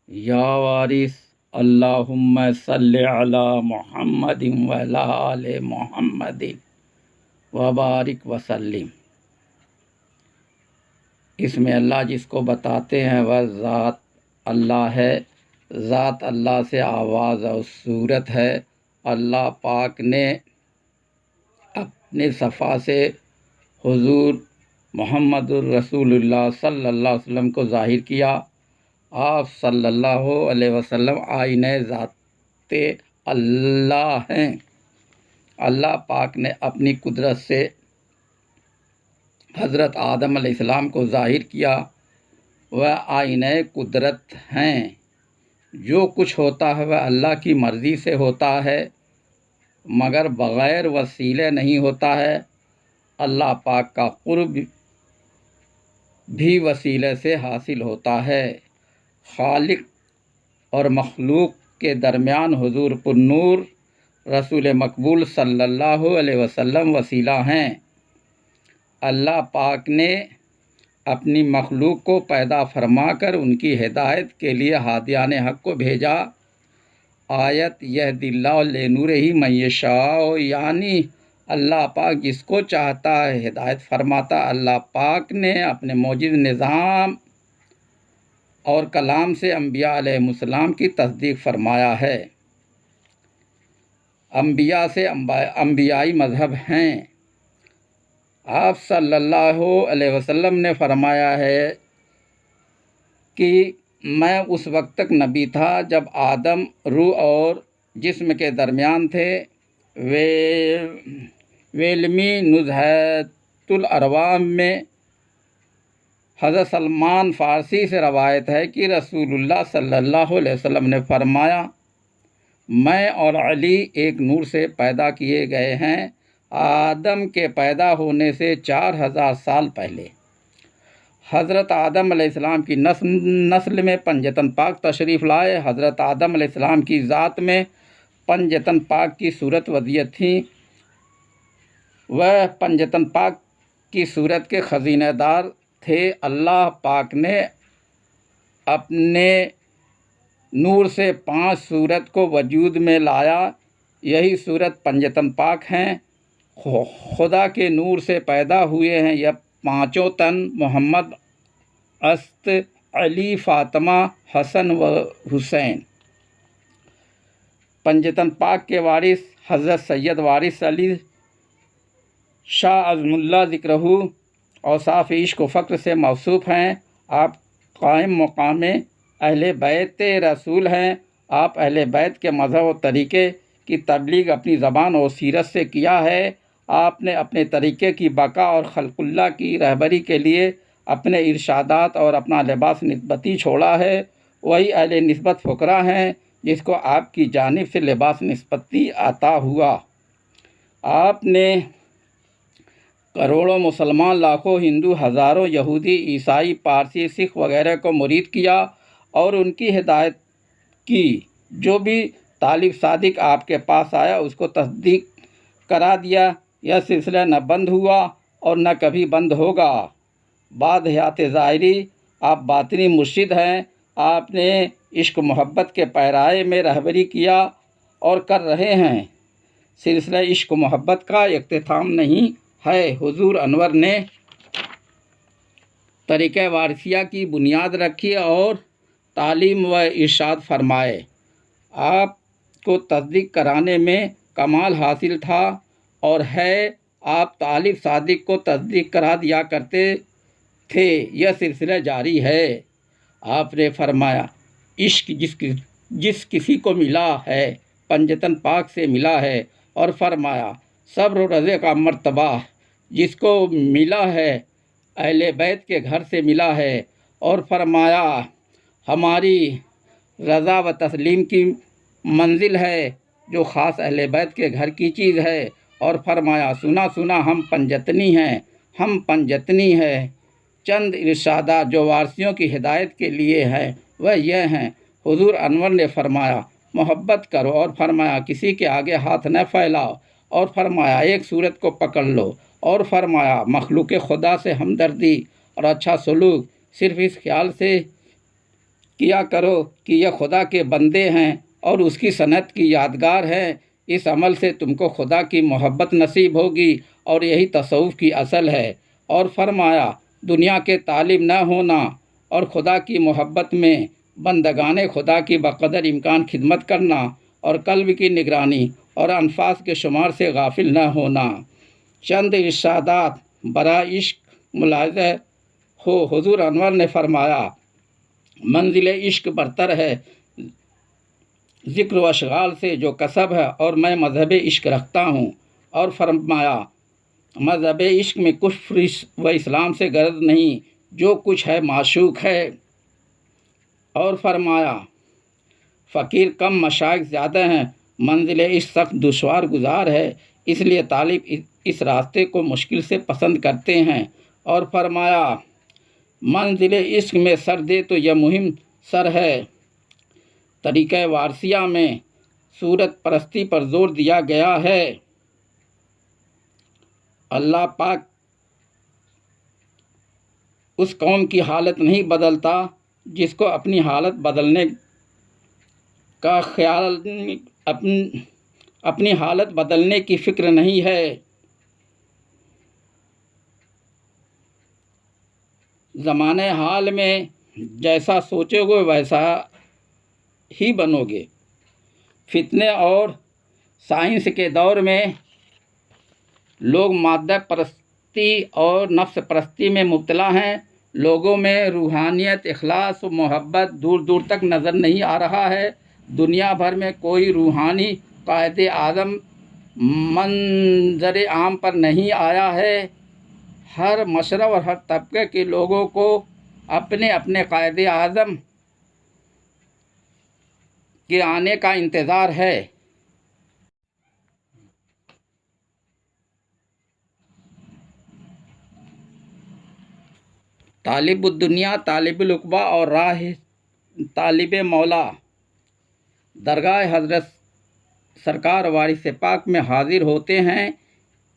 या वारिस अल्लाहुम्मा सल्लि अला मुहम्मदिन व अला आले मुहम्मदिन व बारिक वसल्लिम। इसमें अल्लाह जिसको बताते हैं वह ज़ात अल्लाह है। ज़ात अल्लाह से आवाज़ और सूरत है। अल्लाह पाक ने अपने सफ़ा से हुज़ूर मुहम्मदुर रसूलुल्लाह सल्लल्लाहु अलैहि वसल्लम को ज़ाहिर किया। आप सल्लल्लाहु अलैहि वसल्लम आईने ज़ाते अल्लाह हैं। अल्लाह पाक ने अपनी कुदरत से हज़रत आदम अलैहिस्सलाम को ज़ाहिर किया। वह आईने कुदरत हैं। जो कुछ होता है वह अल्लाह की मर्ज़ी से होता है, मगर बग़ैर वसीले नहीं होता है। अल्लाह पाक का क़ुर्ब भी वसीले से हासिल होता है। खालिक और मखलूक के दरमियान हुज़ूर पुन्नूर रसूल मकबूल सल्लल्लाहु अलैहि वसल्लम वसीला हैं। अल्लाह पाक ने अपनी मखलूक को पैदा फरमाकर उनकी हिदायत के लिए हादियान हक़ को भेजा। आयत यहदिल्लाहु लिनूरिही मन यशाअ, यानी अल्लाह पाक जिसको चाहता है हिदायत फरमाता। अल्लाह पाक ने अपने मौजिज़ निज़ाम और कलाम से अम्बिया अलैहिमुस्सलाम की तस्दीक फरमाया है। अम्बिया से अम्बियाई मज़हब हैं। आप सल्लल्लाहु अलैहि वसल्लम ने फरमाया है कि मैं उस वक्त तक नबी था जब आदम रूह और जिस्म के दरमियान थे। वेलमी नुज़हतुल अरवाह में हज़रत सलमान फ़ारसी से रवायत है कि रसूलुल्लाह सल्लल्लाहु अलैहि वसल्लम ने फरमाया, मैं और अली एक नूर से पैदा किए गए हैं, आदम के पैदा होने से 4000 साल पहले। हज़रत आदम अलैहिस्सलाम की नस्ल में पंजतन पाक तशरीफ़ लाए। हज़रत आदम अलैहिस्सलाम की ज़ात में पंजतन पाक की सूरत वज़ियत थी। वह पंजतन पाक की सूरत के ख़ज़ीनेदार थे। अल्लाह पाक ने अपने नूर से 5 सूरत को वजूद में लाया। यही सूरत पंजतन पाक हैं। खुदा के नूर से पैदा हुए हैं यह 5 तन, मोहम्मद, अस्त, अली, फ़ातिमा, हसन व हुसैन। पंजतन पाक के वारिस हज़रत सैयद वारिस अली शाह अज़मुल्लाह ज़िक्रहू औसाफ़ इश्क़ व फ़क्र से मौसूफ़ हैं। आप कायम मकाम अहले बैत रसूल हैं। आप अहले बैत के मज़हब और तरीक़े की तबलीग अपनी ज़बान और सीरत से किया है। आपने अपने तरीक़े की बका और खल्क़ुल्लाह की रहबरी के लिए अपने इरशादात और अपना लिबास निस्बती छोड़ा है। वही अहले निस्बत फ़ुक़रा हैं जिसको आपकी जानिब से लिबास निस्बती अता हुआ। आपने करोड़ों मुसलमान, लाखों हिंदू, हज़ारों यहूदी, ईसाई, पारसी, सिख वगैरह को मुरीद किया और उनकी हिदायत की। जो भी तालिब सादिक आपके पास आया उसको तस्दीक करा दिया। यह सिलसिला न बंद हुआ और न कभी बंद होगा। बाद हयात ज़ाहिरी आप बातिनी मुर्शिद हैं। आपने इश्क मोहब्बत के पैराए में रहबरी किया और कर रहे हैं। सिलसिला इश्क मोहब्बत का इख्तिताम नहीं है। हुज़ूर अनवर ने तरीक़े वारिसिया की बुनियाद रखी और तालीम व इरशाद फरमाए। आपको तस्दीक कराने में कमाल हासिल था और है। आप तालिब सादिक को तस्दीक करा दिया करते थे। यह सिलसिला जारी है। आपने फरमाया, इश्क जिस किसी को मिला है पंजतन पाक से मिला है। और फरमाया, सब्र रज़े का मर्तबा जिसको मिला है अहले बैत के घर से मिला है। और फरमाया, हमारी रज़ा व तस्लीम की मंजिल है जो ख़ास अहले बैत के घर की चीज़ है। और फरमाया, सुना सुना हम पंजतनी हैं, हम पंजतनी हैं। चंद इरशादात जो वारसियों की हिदायत के लिए हैं वह यह हैं। हुज़ूर अनवर ने फरमाया, मोहब्बत करो। और फरमाया, किसी के आगे हाथ न फैलाओ। और फरमाया, एक सूरत को पकड़ लो। और फरमाया, मखलूक खुदा से हमदर्दी और अच्छा सलूक सिर्फ़ इस ख्याल से किया करो कि यह खुदा के बंदे हैं और उसकी सनत की यादगार हैं। इस अमल से तुमको खुदा की मोहब्बत नसीब होगी और यही तसव्वुफ़ की असल है। और फरमाया, दुनिया के तालिब न होना और खुदा की मोहब्बत में बंदगाने खुदा की बक़दर इम्कान खिदमत करना और कल्ब की निगरानी और अनफास के शुमार से गाफिल न होना। चंद इरशादात बरा इश्क मुलाहिज़ा हो। हुज़ूर अनवर ने फरमाया, मंजिल इश्क बरतर है ज़िक्र व अशगाल से जो कसब है, और मैं मज़हब इश्क रखता हूँ। और फरमाया, मज़हब इश्क में कुफ्र व इस्लाम से गर्ज नहीं, जो कुछ है माशूक है। और फरमाया, फ़कीर कम मशाइख ज़्यादा हैं, मंजिल इश्क सख्त दुश्वार गुजार है, इसलिए तालिब इस रास्ते को मुश्किल से पसंद करते हैं। और फरमाया, मंजिल इश्क में सर दे तो यह मुहिम सर है। तरीक़े वारसिया में सूरत परस्ती पर जोर दिया गया है। अल्लाह पाक उस कौम की हालत नहीं बदलता जिसको अपनी हालत बदलने का ख्याल, अपनी हालत बदलने की फ़िक्र नहीं है। ज़माने हाल में जैसा सोचोगे वैसा ही बनोगे। फितने और साइंस के दौर में लोग मादा परस्ती और नफ्स परस्ती में मुब्तला हैं। लोगों में रूहानियत, इखलास और मोहब्बत दूर दूर तक नज़र नहीं आ रहा है। दुनिया भर में कोई रूहानी कायदे आज़म मंजर आम पर नहीं आया है। हर मशरब और हर तबके के लोगों को अपने अपने कायदे आज़म के आने का इंतज़ार है। तालिबुद्दुनिया, तालिबुल-उक़बा और राह तालिब मौला दरगाह हज़रत सरकार वारिस पाक में हाजिर होते हैं।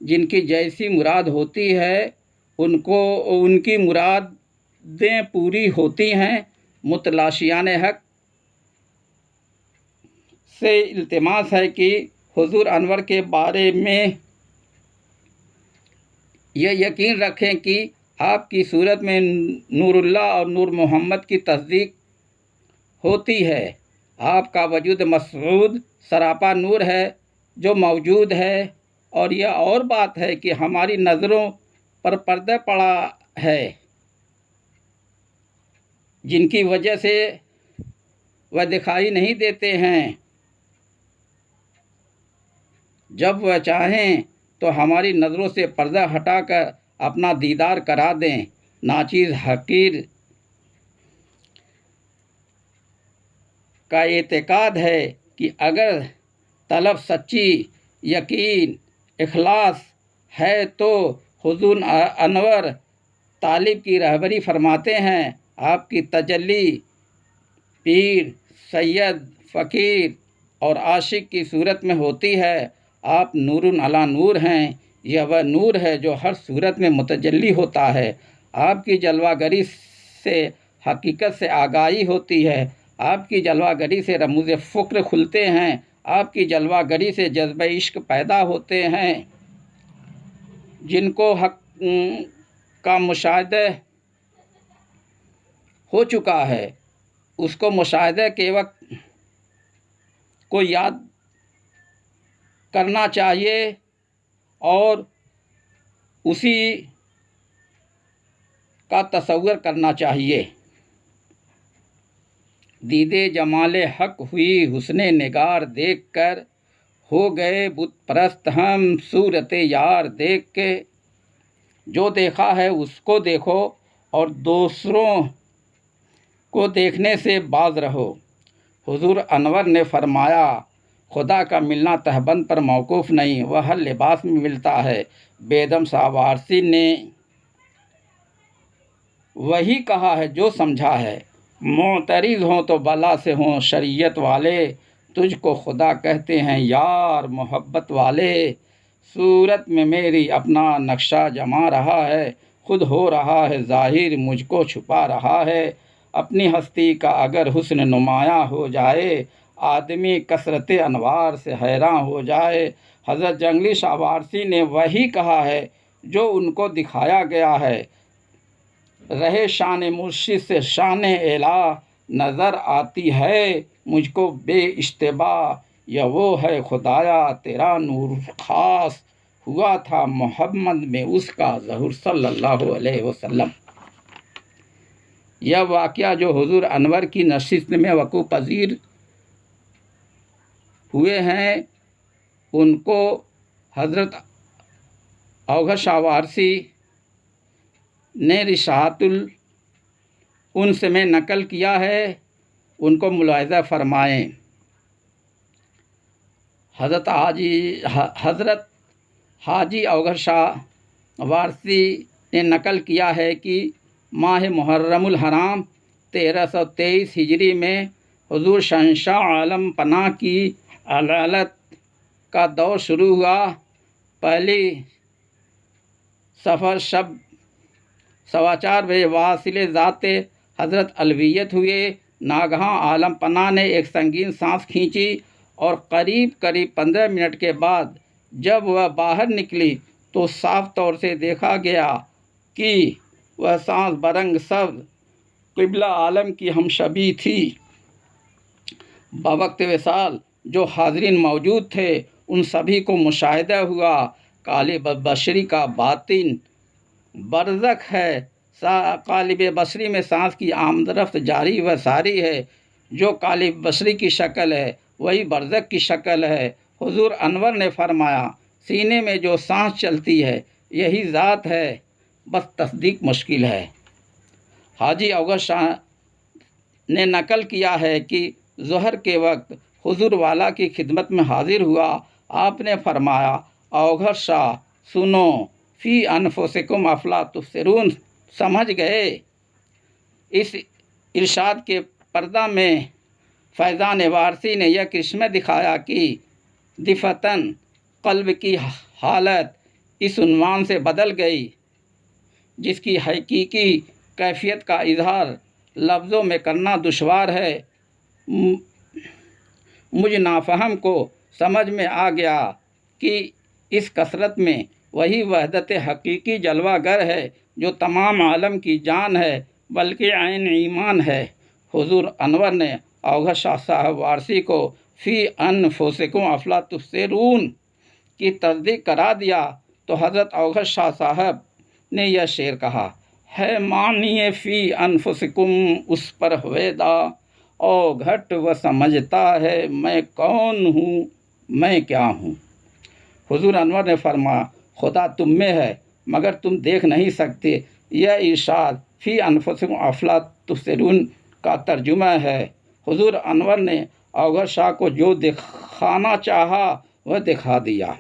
जिनकी जैसी मुराद होती है उनको उनकी मुरादें पूरी होती हैं। मुतलाशियान हक़ से इल्तिमास है कि हुज़ूर अनवर के बारे में यह यकीन रखें कि आपकी सूरत में नूरुल्लाह और नूर मोहम्मद की तस्दीक होती है। आपका वजूद मसऊद सरापा नूर है जो मौजूद है। और यह और बात है कि हमारी नज़रों पर पर्दा पड़ा है, जिनकी वजह से वह दिखाई नहीं देते हैं। जब वह चाहें तो हमारी नज़रों से पर्दा हटाकर अपना दीदार करा दें। नाचीज़ हकीर का एतकाद है कि अगर तलब सच्ची यकीन इखलास है तो हुज़ूर अनवर तालिब की रहबरी फरमाते हैं। आपकी तजल्ली पीर, सैयद, फ़कीर और आशिक की सूरत में होती है। आप नूरुन अला नूर हैं। यह वह नूर है जो हर सूरत में मुतजल्ली होता है। आपकी जलवागरी से हकीकत से आगाही होती है। आपकी जलवागरी से रमूज़ फ़ुक्र खुलते हैं। आपकी जलवागरी से जज्ब इश्क पैदा होते हैं। जिनको हक का मुशाहिदा हो चुका है उसको मुशाहिदे के वक्त को याद करना चाहिए और उसी का तसव्वुर करना चाहिए। दीदे जमाले हक हुई हुस्ने निगार देख कर, हो गए बुत परस्त हम सूरत यार देख के। जो देखा है उसको देखो और दूसरों को देखने से बाज रहो। हुज़ूर अनवर ने फरमाया, खुदा का मिलना तहबंद पर मौकूफ़ नहीं, वह हर लिबास में मिलता है। बेदम सावारसी ने वही कहा है जो समझा है। मोतरिज़ हों तो बला से हों शरीयत वाले, तुझको खुदा कहते हैं यार मोहब्बत वाले। सूरत में मेरी अपना नक्शा जमा रहा है, खुद हो रहा है ज़ाहिर मुझको छुपा रहा है। अपनी हस्ती का अगर हुस्न नुमाया हो जाए, आदमी कसरत अनवार से हैरान हो जाए। हज़रत जंगली शाहवारसी ने वही कहा है जो उनको दिखाया गया है। रहे शान मुर्शिद से शान एला, नज़र आती है मुझको बेइश्तिबा, यह वो है खुदाया तेरा नूर ख़ास, हुआ था मोहम्मद में उसका ज़हूर सल्लल्लाहु अलैहि वसल्लम। यह वाक़या जो हुज़ूर अनवर की नशिस्त में वक़ू पज़ीर हुए हैं, उनको हज़रत औघर शाह वारसी ने रिसाअतुल उन्स में नकल किया है। उनको मुलाहिज़ा फरमाएँ। हज़रत हाजी औघर शाह वारसी ने नकल किया है कि माह मुहर्रमुल हराम 1323 हिजरी में हुज़ूर शहंशाह आलम पनाह की अदालत का दौर शुरू हुआ। पहली सफ़र शब 4:15 बजे वासिले ज़ाते हज़रत अलवियत हुए। नागहां आलम पनाह ने एक संगीन सांस खींची और करीब 15 मिनट के बाद जब वह बाहर निकली तो साफ तौर से देखा गया कि वह सांस बरंग सब्ज़ क़िबला आलम की हमशबी थी। बवक्त विसाल जो हाज़रीन मौजूद थे उन सभी को मुशाहिदा हुआ कालिब बशरी का बातिन बरज़ख है। कालिब बसरी में सांस की आमदरफ्त जारी व सारी है। जो कालिब बसरी की शक्ल है वही बरज़ख की शक्ल है। हुज़ूर अनवर ने फरमाया, सीने में जो सांस चलती है यही ज़ात है, बस तस्दीक मुश्किल है। हाजी औघर शाह ने नकल किया है कि ज़ोहर के वक्त हुज़ूर वाला की खिदमत में हाजिर हुआ। आपने फरमाया, औघर शाह सुनो, फ़ी अनफुसिकुम अफ़ला तुबसिरून, समझ गए। इस इरशाद के पर्दा में फैज़ान वारसी ने यह करिश्मा दिखाया कि दिफ़तन क़ल्ब की हालत इस उन्वान से बदल गई जिसकी हकीकी कैफियत का इज़हार लफ्ज़ों में करना दुश्वार है। मुझ नाफहम को समझ में आ गया कि इस कसरत में वही वहदत हकीकी जलवागर है जो तमाम आलम की जान है, बल्कि ऐन ईमान है। हुज़ूर अनवर ने औघर शाह साहब वारसी को फ़ी अनफुसिकुम अफ़ला तुबसिरून की तस्दीक करा दिया तो हज़रत औघर शाह साहब ने यह शेर कहा है, मानिए फ़ी अनफुसिकुम उस पर हुएदा, औघट वह समझता है मैं कौन हूँ, मैं क्या हूँ। हुज़ूर अनवर ने फरमाया, खुदा तुम में है मगर तुम देख नहीं सकते। यह इरशाद फ़ी अनफुसिकुम अफ़ला तुबसिरून का तर्जुमा है। हुज़ूर अनवर ने औघर शाह को जो दिखाना चाहा वह दिखा दिया।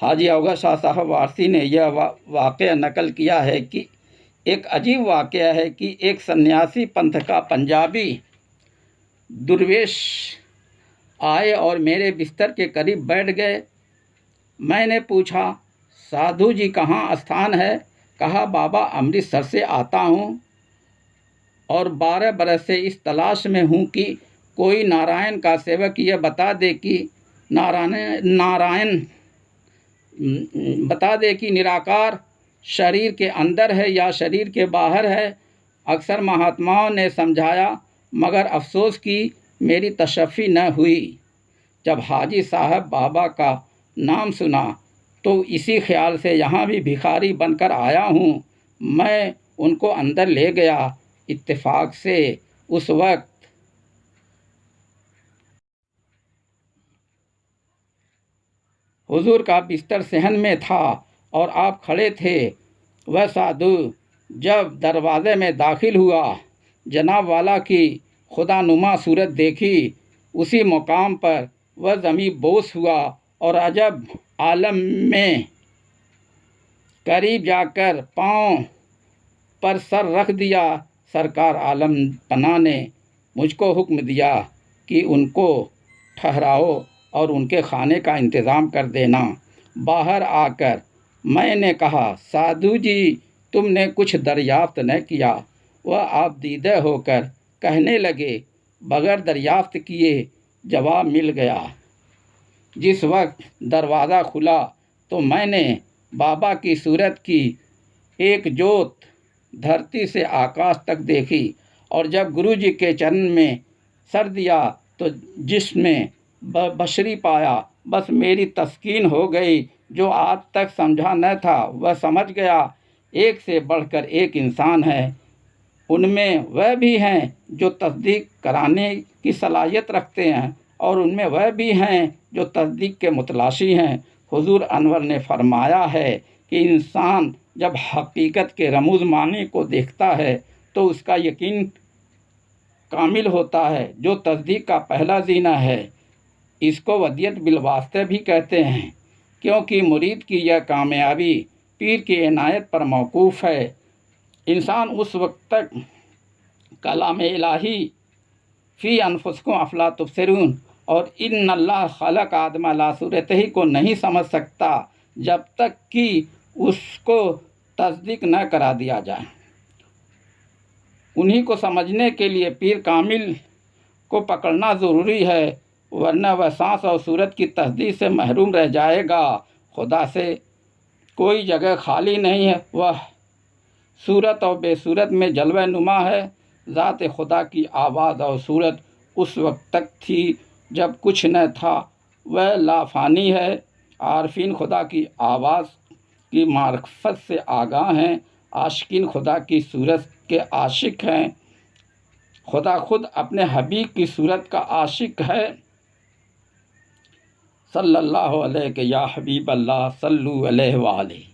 हाजी औघर शाह साहब वारसी ने यह वाक़या नकल किया है कि एक अजीब वाक़या है कि एक सन्यासी पंथ का पंजाबी दुर्वेश आए और मेरे बिस्तर के करीब बैठ गए। मैंने पूछा, साधु जी कहाँ स्थान है? कहा, बाबा अमृतसर से आता हूँ और 12 बरस से इस तलाश में हूँ कि कोई नारायण का सेवक यह बता दे कि निराकार शरीर के अंदर है या शरीर के बाहर है। अक्सर महात्माओं ने समझाया मगर अफसोस की मेरी तशफ़ी न हुई। जब हाजी साहब बाबा का नाम सुना तो इसी ख्याल से यहाँ भी भिखारी बनकर आया हूँ। मैं उनको अंदर ले गया। इत्तेफाक से उस वक्त हुजूर का बिस्तर सहन में था और आप खड़े थे। वह साधु जब दरवाज़े में दाखिल हुआ, जनाब वाला की खुदानुमा सूरत देखी। उसी मुकाम पर वह ज़मीं बोस हुआ और अजब आलम में करीब जाकर पाँव पर सर रख दिया। सरकार आलम पनाह ने मुझको हुक्म दिया कि उनको ठहराओ और उनके खाने का इंतज़ाम कर देना। बाहर आकर मैंने कहा, साधु जी तुमने कुछ दरियाफ्त न किया। वह आप दीदे होकर कहने लगे, बगैर दरियाफ्त किए जवाब मिल गया। जिस वक्त दरवाज़ा खुला तो मैंने बाबा की सूरत की एक जोत धरती से आकाश तक देखी, और जब गुरुजी के चरण में सर दिया तो जिसमें बशरी पाया, बस मेरी तस्कीन हो गई। जो आज तक समझा न था वह समझ गया। एक से बढ़कर एक इंसान है, उनमें वह भी हैं जो तस्दीक कराने की सलाहियत रखते हैं, और उनमें वह भी हैं जो तस्दीक के मुतलाशी हैं। हुजूर अनवर ने फरमाया है कि इंसान जब हकीकत के रमूज़ मानी को देखता है तो उसका यकीन कामिल होता है, जो तस्दीक का पहला ज़ीना है। इसको वदियत बिलवास्ते भी कहते हैं, क्योंकि मुरीद की यह कामयाबी पीर की इनायत पर मौकूफ़ है। इंसान उस वक्त तक कलाम इलाही फ़ी अनफुसिकुम अफला तुबसिरून और इन्नल्लाह खलक़ आदम अला सूरतिही को नहीं समझ सकता जब तक कि उसको तस्दीक न करा दिया जाए। उन्हीं को समझने के लिए पीर कामिल को पकड़ना ज़रूरी है, वरना वह सांस और सूरत की तस्दीक से महरूम रह जाएगा। खुदा से कोई जगह खाली नहीं है, वह सूरत और बेसूरत में जलवा नुमा है। ज़ात खुदा की आवाज़ और सूरत उस वक्त तक थी जब कुछ न था, वह लाफ़ानी है। आरफीन खुदा की आवाज़ की मार्फत से आगाह हैं, आशिकीन खुदा की सूरत के आशिक हैं। खुदा खुद अपने हबीब की सूरत का आशिक है। सल्लल्लाहु अलैहि या हबीब अल्लाह सल्लु अलैहि व अलैहि।